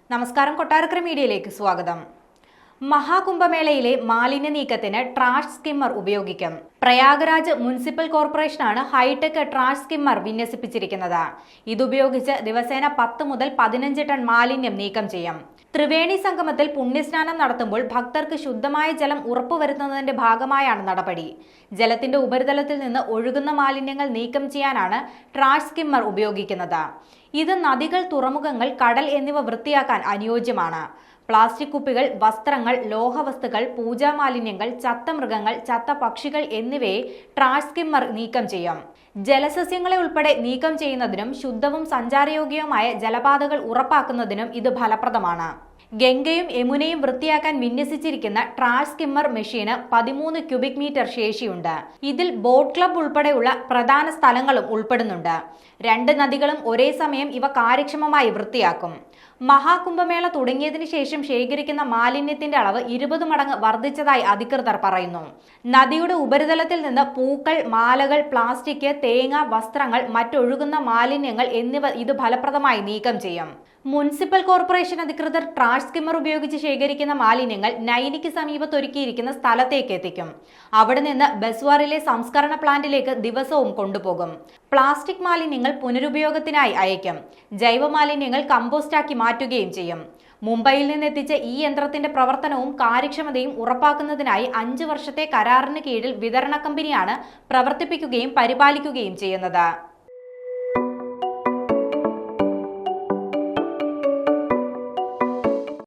നമസ്കാരം, കൊട്ടാരക്കര മീഡിയയിലേക്ക് സ്വാഗതം. മഹാകുംഭമേളയിലെ മാലിന്യ നീക്കത്തിന് ട്രാഷ് സ്കിമ്മർ ഉപയോഗിക്കും. പ്രയാഗ്രാജ് മുനിസിപ്പൽ കോർപ്പറേഷനാണ് ഹൈടെക് ട്രാഷ് സ്കിമ്മർ വിന്യസിപ്പിച്ചിരിക്കുന്നത്. ഇതുപയോഗിച്ച് ദിവസേന 10 മുതൽ 15 ടൺ മാലിന്യം നീക്കം ചെയ്യും. ത്രിവേണി സംഗമത്തിൽ പുണ്യസ്നാനം നടത്തുമ്പോൾ ഭക്തർക്ക് ശുദ്ധമായ ജലം ഉറപ്പുവരുത്തുന്നതിന്റെ ഭാഗമായാണ് നടപടി. ജലത്തിന്റെ ഉപരിതലത്തിൽ നിന്ന് ഒഴുകുന്ന മാലിന്യങ്ങൾ നീക്കം ചെയ്യാനാണ് ട്രാഷ് സ്കിമ്മർ ഉപയോഗിക്കുന്നത്. ഇത് നദികൾ, തുറമുഖങ്ങൾ, കടൽ എന്നിവ വൃത്തിയാക്കാൻ അനുയോജ്യമാണ്. പ്ലാസ്റ്റിക് കുപ്പികൾ, വസ്ത്രങ്ങൾ, ലോഹവസ്തുക്കൾ, പൂജാ മാലിന്യങ്ങൾ, ചത്ത മൃഗങ്ങൾ, ചത്ത പക്ഷികൾ എന്നിവയെ ട്രാഷ് സ്കിമ്മർ നീക്കം ചെയ്യും. ജലസസ്യങ്ങളെ ഉൾപ്പെടെ നീക്കം ചെയ്യുന്നതിനും ശുദ്ധവും സഞ്ചാരയോഗ്യവുമായ ജലപാതകൾ ഉറപ്പാക്കുന്നതിനും ഇത് ഫലപ്രദമാണ്. ഗംഗയും യമുനയും വൃത്തിയാക്കാൻ വിന്യസിച്ചിരിക്കുന്ന ട്രാഷ് സ്കിമ്മർ മെഷീന് 13 ക്യൂബിക് മീറ്റർ ശേഷിയുണ്ട്. ഇതിൽ ബോട്ട് ക്ലബ് ഉൾപ്പെടെയുള്ള പ്രധാന സ്ഥലങ്ങളും ഉൾപ്പെടുന്നുണ്ട്. 2 നദികളും ഒരേ സമയം ഇവ കാര്യക്ഷമമായി വൃത്തിയാക്കും. മഹാകുംഭമേള തുടങ്ങിയതിനു ശേഷം ശേഖരിക്കുന്ന മാലിന്യത്തിന്റെ അളവ് 20 മടങ്ങ് വർദ്ധിച്ചതായി അധികൃതർ പറയുന്നു. നദിയുടെ ഉപരിതലത്തിൽ നിന്ന് പൂക്കൾ, മാലകൾ, പ്ലാസ്റ്റിക്, തേങ്ങ, വസ്ത്രങ്ങൾ, മറ്റൊഴുകുന്ന മാലിന്യങ്ങൾ എന്നിവ ഇത് ഫലപ്രദമായി നീക്കം ചെയ്യും. മുനിസിപ്പൽ കോർപ്പറേഷൻ അധികൃതർ ട്രാഷ് സ്കിമ്മർ ഉപയോഗിച്ച് ശേഖരിക്കുന്ന മാലിന്യങ്ങൾ നൈനിക്ക് സമീപത്തൊരുക്കിയിരിക്കുന്ന സ്ഥലത്തേക്ക് എത്തിക്കും. അവിടെ നിന്ന് ബസ്വാറിലെ സംസ്കരണ പ്ലാന്റിലേക്ക് ദിവസവും കൊണ്ടുപോകും. പ്ലാസ്റ്റിക് മാലിന്യങ്ങൾ പുനരുപയോഗത്തിനായി അയക്കും. ജൈവ മാലിന്യങ്ങൾ കമ്പോസ്റ്റാക്കി മാറ്റുകയും ചെയ്യും. മുംബൈയിൽ നിന്നെത്തിച്ച ഈ യന്ത്രത്തിന്റെ പ്രവർത്തനവും കാര്യക്ഷമതയും ഉറപ്പാക്കുന്നതിനായി 5 വർഷത്തെ കരാറിന് കീഴിൽ വിതരണ കമ്പനിയാണ് പ്രവർത്തിപ്പിക്കുകയും പരിപാലിക്കുകയും ചെയ്യുന്നത്.